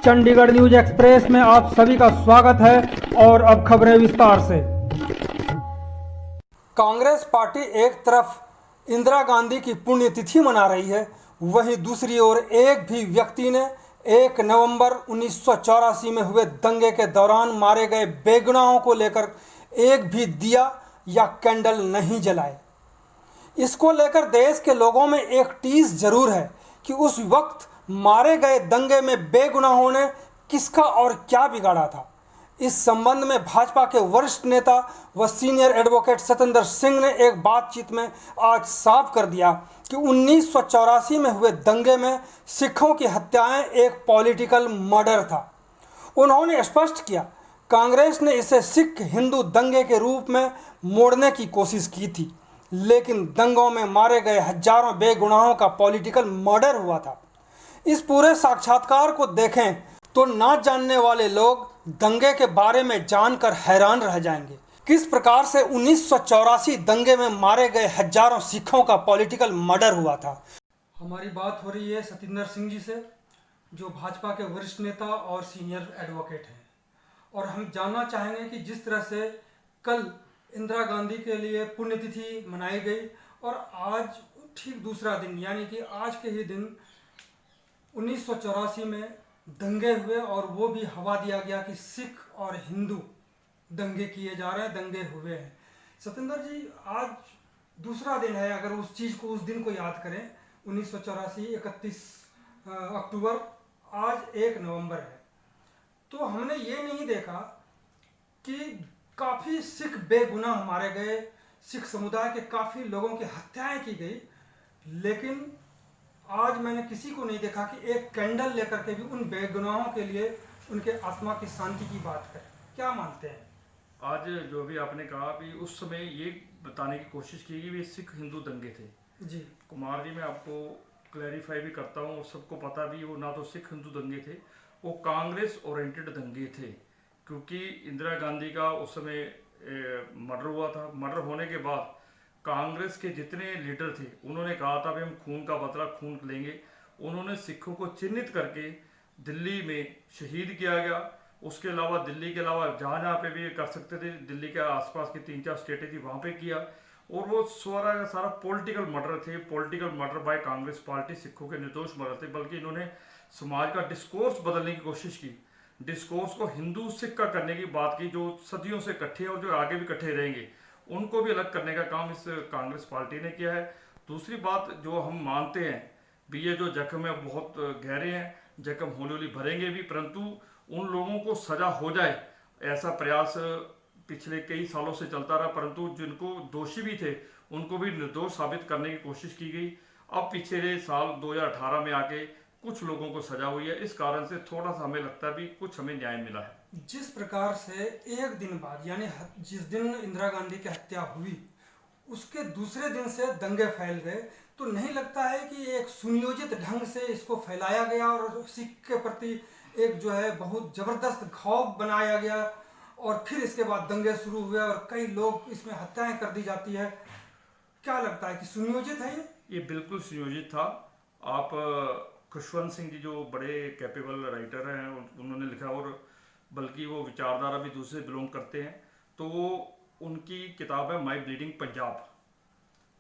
Chandigarh news express में आप सभी का स्वागत है और अब खबरें विस्तार से। कांग्रेस पार्टी एक तरफ इंदिरा गांधी की पुण्यतिथि मना रही है, वहीं दूसरी ओर एक भी व्यक्ति ने 1 नवंबर 1984 में हुए दंगे के दौरान मारे गए बेगुनाहों को लेकर एक भी दिया या कैंडल नहीं जलाए। इसको लेकर देश के लोगों में एक टीस जरूर है कि उस वक्त मारे गए दंगे में बेगुनाहों ने किसका और क्या बिगाड़ा था। इस संबंध में भाजपा के वरिष्ठ नेता व सीनियर एडवोकेट सत्येंद्र सिंह ने एक बातचीत में आज साफ कर दिया कि 1984 में हुए दंगे में सिखों की हत्याएं एक पॉलिटिकल मर्डर था। उन्होंने स्पष्ट किया, कांग्रेस ने इसे सिख हिंदू दंगे के रूप में मोड़ने की कोशिश की थी, लेकिन दंगों में मारे गए हजारों बेगुनाहों का पॉलिटिकल मर्डर हुआ था। इस पूरे साक्षात्कार को देखें तो ना जानने वाले लोग दंगे के बारे में जानकर हैरान रह जाएंगे। किस प्रकार से 1984 दंगे में मारे गए हजारों सिखों का पॉलिटिकल मर्डर हुआ था। हमारी बात हो रही है सत्येंद्र सिंह जी से, जो भाजपा के वरिष्ठ नेता और सीनियर एडवोकेट हैं, और हम जानना चाहेंगे कि जिस तरह से कल इंदिरा गांधी के लिए पुण्यतिथि मनाई गई और आज ठीक दूसरा दिन यानी कि आज के ही दिन 1984 में दंगे हुए और वो भी हवा दिया गया कि सिख और हिंदू दंगे किए जा रहे हैं, दंगे हुए हैं। सत्येंद्र जी, आज दूसरा दिन है, अगर उस चीज़ को, उस दिन को याद करें, 1984 31 अक्टूबर, आज 1 नवंबर है, तो हमने ये नहीं देखा कि काफ़ी सिख बेगुनाह मारे गए, सिख समुदाय के काफ़ी लोगों की हत्याएं की गई, लेकिन आज मैंने किसी को नहीं देखा कि एक कैंडल लेकर के भी उन बेगुनाहों के लिए, उनके आत्मा की शांति की बात करें। क्या मानते हैं? आज जो भी आपने कहा भी उस समय ये बताने की कोशिश की कि वे सिख हिंदू दंगे थे। जी कुमार जी, मैं आपको क्लैरिफाई भी करता हूँ, सबको पता भी, वो ना तो सिख हिंदू दंगे थे, वो कांग्रेस ओरिएंटेड दंगे थे। क्योंकि इंदिरा गांधी का उस समय मर्डर हुआ था। मर्डर होने के बाद कांग्रेस के जितने लीडर थे उन्होंने कहा था भी हम खून का बदला खून लेंगे। उन्होंने सिखों को चिन्हित करके दिल्ली में शहीद किया गया। उसके अलावा दिल्ली के अलावा जहाँ जहाँ पे भी कर सकते थे, दिल्ली के आसपास की 3-4 स्टेटें थी, वहाँ पे किया। और वो सारा सारा पॉलिटिकल मर्डर थे, political murder by Congress party. सिखों के निर्दोष मर्डर थे, बल्कि इन्होंने समाज का डिस्कोर्स बदलने की कोशिश की, डिस्कोर्स को हिंदू सिख का करने की बात की। जो सदियों से इकट्ठे हैं और जो आगे भी इकट्ठे रहेंगे, उनको भी अलग करने का काम इस कांग्रेस पार्टी ने किया है। दूसरी बात जो हम मानते हैं भी, ये जो जख्म है बहुत गहरे हैं, जख्म हौली हौली भरेंगे भी, परंतु उन लोगों को सजा हो जाए ऐसा प्रयास पिछले कई सालों से चलता रहा, परंतु जिनको दोषी भी थे उनको भी निर्दोष साबित करने की कोशिश की गई। अब पिछले साल 2018 में आके कुछ लोगों को सजा हुई है, इस कारण से थोड़ा सा हमें लगता है भी कुछ हमें न्याय मिला है। जिस प्रकार से एक दिन बाद, यानी जिस दिन इंदिरा गांधी की हत्या हुई, उसके दूसरे दिन से दंगे फैल गए, तो नहीं लगता है कि एक सुनियोजित ढंग से इसको फैलाया गया और सिख के प्रति एक जो है बहुत ज़बरदस्त खौफ बनाया गया, और फिर इसके बाद दंगे शुरू हुए और कई लोग इसमें हत्याएं कर दी जाती है। क्या लगता है कि सुनियोजित है ये बिल्कुल सुनियोजित था। आप खुशवंत सिंह जी जो बड़े कैपेबल राइटर हैं, उन्होंने लिखा, और बल्कि वो विचारधारा भी दूसरे बिलोंग करते हैं, तो उनकी किताब है माई ब्लीडिंग पंजाब।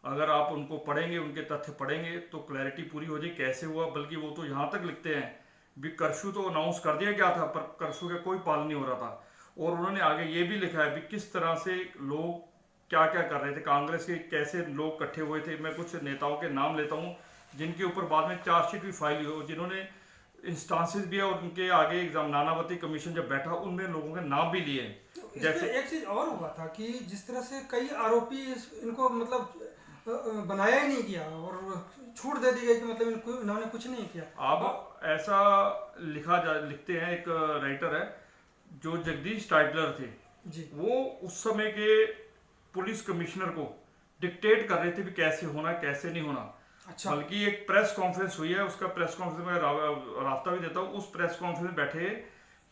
अगर आप उनको पढ़ेंगे, उनके तथ्य पढ़ेंगे, तो क्लैरिटी पूरी हो जाए कैसे हुआ। बल्कि वो तो यहाँ तक लिखते हैं भी कर्फ्यू तो अनाउंस कर दिया गया था, पर कर्फ्यू का कोई पालन नहीं हो रहा था। और उन्होंने आगे ये भी लिखा है भी किस तरह से लोग क्या क्या कर रहे थे, कांग्रेस के कैसे लोग इकट्ठे हुए थे। मैं कुछ नेताओं के नाम लेता हूँ जिनके ऊपर बाद में चार्जशीट भी फाइल हुई, और जिन्होंने इंस्टांसेस भी है, और उनके आगे एग्जाम नानावती कमीशन जब बैठा उनमें लोगों के नाम भी लिए। जैसे एक चीज और हुआ था कि जिस तरह से कई आरोपी इनको मतलब बनाया ही नहीं गया और छूट दे दी गई कि मतलब इन्होंने कुछ नहीं किया। अब ऐसा लिखते हैं, एक राइटर है जो जगदीश टाइटलर थे जी, वो उस समय के पुलिस कमिश्नर को डिक्टेट कर रहे थे भी कैसे होना कैसे नहीं होना। अच्छा, बल्कि एक प्रेस कॉन्फ्रेंस हुई है, उसका प्रेस कॉन्फ्रेंस में रास्ता भी देता हूँ। उस प्रेस कॉन्फ्रेंस में बैठे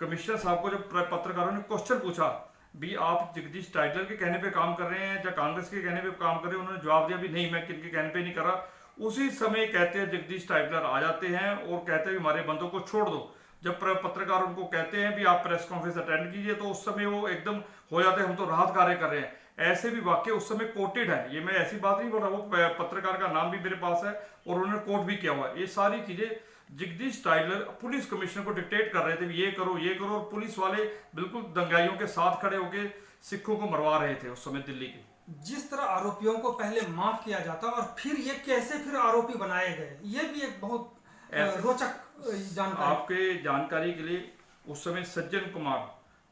कमिश्नर साहब को जब पत्रकारों ने क्वेश्चन पूछा भी आप जगदीश टाइटलर के कहने पे काम कर रहे हैं या कांग्रेस के कहने पे काम कर रहे हैं, उन्होंने जवाब दिया भी नहीं, मैं किनके कहने पे नहीं कर रहा। उसी समय कहते हैं जगदीश टाइटलर आ जाते हैं और कहते हैं हमारे बंदों को छोड़ दो। जब पत्रकार उनको कहते हैं भी आप प्रेस कॉन्फ्रेंस अटेंड कीजिए, तो उस समय वो एकदम हो जाते हैं हम तो राहत कार्य कर रहे हैं। ऐसे भी वाक्य उस समय कोटेड है, ये मैं ऐसी बात नहीं बोल रहा, वो पत्रकार का नाम भी मेरे पास है और उन्होंने कोट भी किया हुआ है। ये सारी चीजें जगदीश टाइलर पुलिस कमिश्नर को डिक्टेट कर रहे थे, ये करो ये करो, और पुलिस वाले बिल्कुल दंगाइयों के साथ खड़े होकर सिखों को मरवा रहे थे उस समय दिल्ली के। जिस तरह आरोपियों को पहले माफ किया जाता और फिर ये कैसे फिर आरोपी बनाए गए, ये भी एक बहुत रोचक जानकारी। आपके जानकारी के लिए उस समय सज्जन कुमार,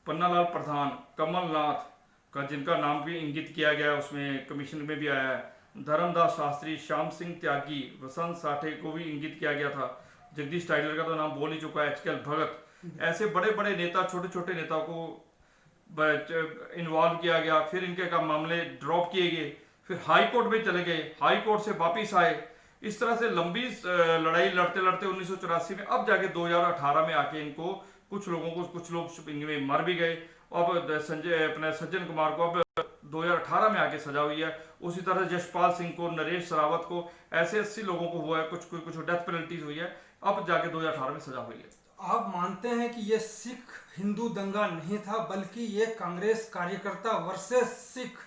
पन्नालाल प्रधान, कमलनाथ का जिनका नाम भी इंगित किया गया उसमें कमीशन में भी आया है, धर्मदास शास्त्री, श्याम सिंह त्यागी, वसंत साठे को भी इंगित किया गया था। जगदीश टाइलर का तो नाम बोल ही चुका है, HKL भगत, ऐसे बड़े बड़े नेता, छोटे छोटे नेताओं को इन्वॉल्व किया गया। फिर इनके का मामले ड्रॉप किए गए, फिर हाई कोर्ट में चले गए, हाई कोर्ट से वापिस आए। इस तरह से लंबी लड़ाई लड़ते लड़ते 1984 में अब जाके 2018 में आके इनको कुछ लोग इनमें मर भी गए। अब सज्जन कुमार को अब 2018 में आके सजा हुई है। उसी तरह यशपाल सिंह को, नरेश सरावत को, ऐसे 80 लोगों को हुआ है, कुछ डेथ पेनल्टीज हुई है, अब जाके 2018 में सजा हुई है। आप मानते हैं कि ये सिख हिंदू दंगा नहीं था, बल्कि ये कांग्रेस कार्यकर्ता वर्सेस सिख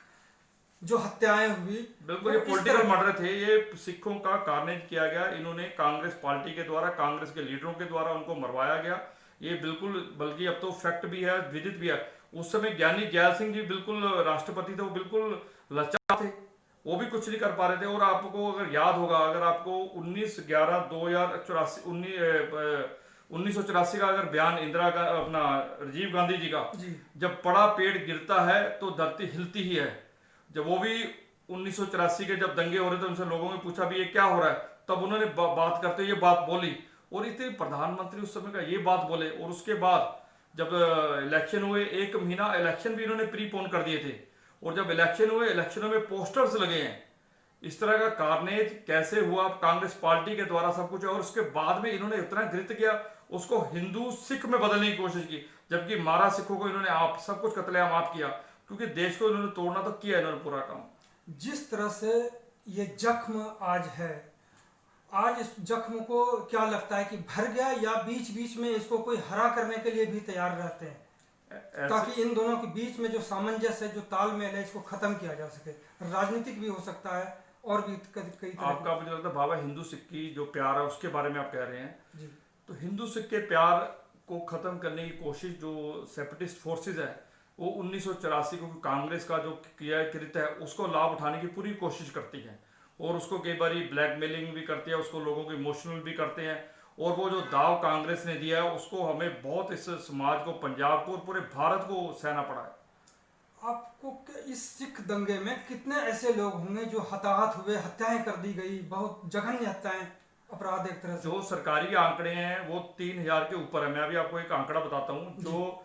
जो हत्याएं हुई, बिल्कुल ये पॉलिटिकल मर्डर थे, ये सिखों का कार्नेज किया गया। इन्होंने कांग्रेस पार्टी के द्वारा, कांग्रेस के लीडरों के द्वारा उनको मरवाया गया। ये बिल्कुल, बल्कि अब तो फैक्ट भी है, विदित भी है। उस समय ज्ञानी जैल सिंह जी बिल्कुल राष्ट्रपति थे, वो बिल्कुल लाचार थे, वो भी कुछ नहीं कर पा रहे थे। और आपको अगर याद होगा, अगर आपको 1984 का अगर बयान इंदिरा का, अपना राजीव गांधी जी का, जब बड़ा पेड़ गिरता है तो धरती हिलती ही है, जब वो भी 1984 के जब दंगे हो रहे थे, उनसे लोगों ने पूछा भी ये क्या हो रहा है, तब उन्होंने बात करते ये बात बोली। और इतने प्रधानमंत्री उस समय का ये बात बोले। और उसके बाद जब इलेक्शन हुए, 1 महीना इलेक्शन भी इन्होंने प्रीपोन कर दिए थे। और जब इलेक्शन हुए, इलेक्शनों में पोस्टर्स लगे हैं। इस तरह का कार्नेज कैसे हुआ कांग्रेस पार्टी के द्वारा, सब कुछ। और उसके बाद में इन्होंने इतना घृत किया, उसको हिंदू सिख में बदलने की कोशिश की, जबकि मारा सिखों को इन्होंने आप सब कुछ कत्लेआम आप किया, क्योंकि देश को इन्होंने तोड़ना तो किया इन्होंने पूरा काम। जिस तरह से ये जख्म आज है, आज इस जख्म को क्या लगता है कि भर गया, या बीच बीच में इसको कोई हरा करने के लिए भी तैयार रहते हैं, ताकि इन दोनों के बीच में जो सामंजस्य है, जो तालमेल है, इसको खत्म किया जा सके? राजनीतिक भी हो सकता है और भी कई तरह। आपका मुझे लगता है बाबा हिंदू सिख की जो प्यार है उसके बारे में आप कह रहे हैं जी। तो हिंदू सिख के प्यार को खत्म करने की कोशिश जो सेपरेटिस्ट फोर्सेज है, वो 1984 को कांग्रेस का जो किया कृत्य है उसको लाभ उठाने की पूरी कोशिश करती है। और उसको कई बार ब्लैकमेलिंग भी करती है, उसको लोगों को इमोशनल भी करते हैं। और वो जो दाव कांग्रेस ने दिया है उसको हमें बहुत, इस समाज को, पंजाब को और पूरे भारत को सहना पड़ा है। आपको इस सिख दंगे में कितने ऐसे लोग होंगे जो हताहत हुए, हत्याएं कर दी गई, बहुत जघन्य हत्याएं, अपराध एक तरह से? जो सरकारी आंकड़े हैं वो 3000 के ऊपर है। मैं अभी आपको एक आंकड़ा बताता हूँ, जो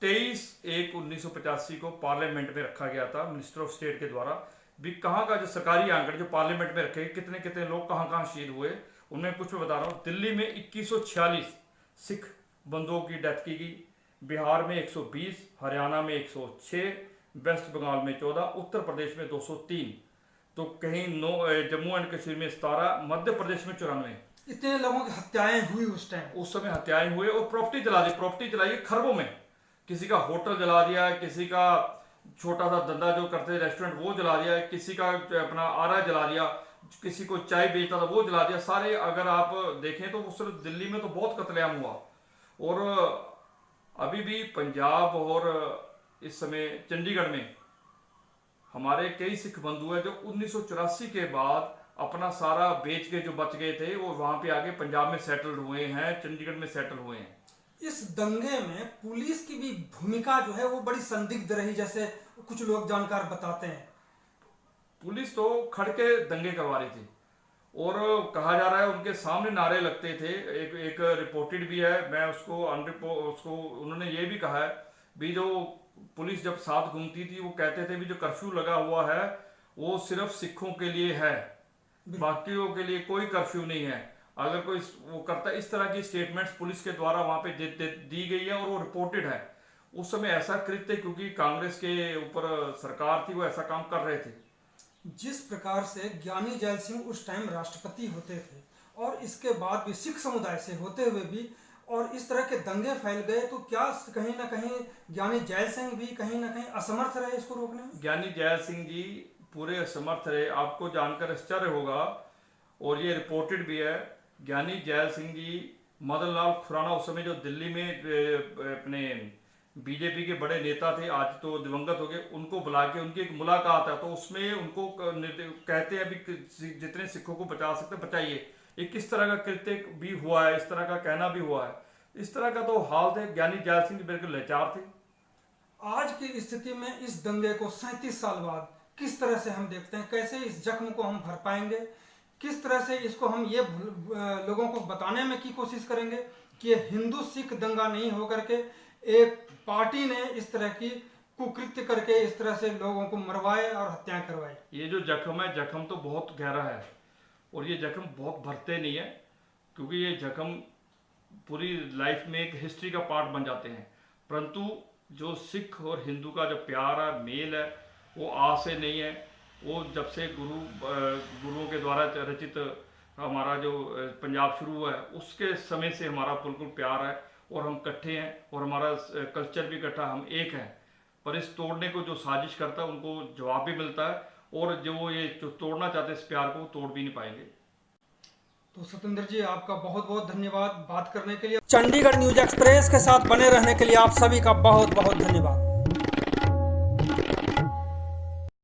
23/1/1985 को पार्लियामेंट में रखा गया था मिनिस्टर ऑफ स्टेट के द्वारा। भी कहाँ का जो सरकारी आंकड़े जो पार्लियामेंट में रखे, कितने कितने लोग कहाँ कहाँ शहीद हुए, उनमें कुछ मैं बता रहा हूँ। दिल्ली में 2146 सिख बंधुओं की डेथ की गई, बिहार में 120, हरियाणा में 106, वेस्ट बंगाल में 14, उत्तर प्रदेश में 203, तो कहीं 9, जम्मू एंड कश्मीर में 17, मध्य प्रदेश में 94। इतने लोगों की हत्याएं हुई उस टाइम, उस समय हत्याएं हुए। और प्रॉपर्टी जला दी, प्रॉपर्टी जलाई खरबों में। किसी का होटल जला दिया, किसी का छोटा सा धंधा जो करते रेस्टोरेंट वो जला दिया, किसी का अपना आरा जला दिया, किसी को चाय बेचता था वो जला दिया। सारे अगर आप देखें तो उस दिल्ली में तो बहुत कत्लेआम हुआ। और अभी भी पंजाब और इस समय चंडीगढ़ में हमारे कई सिख बंधु हैं जो 1984 के बाद अपना सारा बेच के जो बच गए थे वो वहां पे आके पंजाब में सेटल हुए हैं, चंडीगढ़ में सेटल हुए हैं। इस दंगे में पुलिस की भी भूमिका जो है वो बड़ी संदिग्ध रही, जैसे कुछ लोग जानकार बताते हैं। पुलिस तो खड़ के दंगे करवा रही थी और कहा जा रहा है उनके सामने नारे लगते थे। एक रिपोर्टेड भी है, मैं उसको उन्होंने ये भी कहा है भी जो पुलिस जब साथ घूमती थी वो कहते थे भी जो कर्फ्यू लगा हुआ है वो सिर्फ सिखों के लिए है, बाकियों के लिए कोई कर्फ्यू नहीं है। अगर कोई वो करता है, इस तरह की स्टेटमेंट्स पुलिस के द्वारा वहां पे दी गई है और वो रिपोर्टेड है। उस समय ऐसा कृत्य क्योंकि कांग्रेस के ऊपर सरकार थी, वो ऐसा काम कर रहे थे। जिस प्रकार से ज्ञानी जैल सिंह उस टाइम राष्ट्रपति होते थे और इसके बाद भी सिख समुदाय से होते हुए भी और इस तरह के दंगे फैल गए, तो क्या कहीं ना कहीं ज्ञानी जैल सिंह भी कहीं ना कहीं असमर्थ रहे इसको रोकने में? ज्ञानी जैल सिंह जी पूरे असमर्थ रहे। आपको जानकर आश्चर्य होगा, और ये रिपोर्टेड भी है, ज्ञानी जैल सिंह जी मदन लाल खुराना उस समय जो दिल्ली में अपने बीजेपी के बड़े नेता थे, आज तो दिवंगत हो गए, उनको बुला के उनकी एक मुलाकात है, तो उसमें उनको कहते हैं भी जितने सिखों को बचा सकते बचाइए। एक किस तरह का कृत्य भी हुआ है, इस तरह का कहना भी हुआ है, इस तरह का तो हाल थे। ज्ञानी जैल सिंह बिल्कुल लाचार थे। आज की स्थिति में इस दंगे को 37 साल बाद किस तरह से हम देखते हैं, कैसे इस जख्म को हम भर पाएंगे, किस तरह से इसको हम ये लोगों को बताने में की कोशिश करेंगे कि ये हिंदू सिख दंगा नहीं होकर के एक पार्टी ने इस तरह की कुकृत्य करके इस तरह से लोगों को मरवाए और हत्याएं करवाई। ये जो जख्म है, जख्म तो बहुत गहरा है, और ये जख्म बहुत भरते नहीं है, क्योंकि ये जख्म पूरी लाइफ में एक हिस्ट्री का पार्ट बन जाते हैं। परंतु जो सिख और हिंदू का जो प्यार है, मेल है, वो आज से नहीं है। वो जब से गुरुओं के द्वारा रचित हमारा जो पंजाब शुरू हुआ है, उसके समय से हमारा बिल्कुल प्यार है, और हम इकट्ठे हैं, और हमारा कल्चर भी इकट्ठा, हम एक हैं। पर इस तोड़ने को जो साजिश करता है उनको जवाब भी मिलता है, और जो ये जो तोड़ना चाहते हैं इस प्यार को, तोड़ भी नहीं पाएंगे। तो सतेंद्र जी, आपका बहुत बहुत धन्यवाद बात करने के लिए। चंडीगढ़ न्यूज एक्सप्रेस के साथ बने रहने के लिए आप सभी का बहुत बहुत धन्यवाद।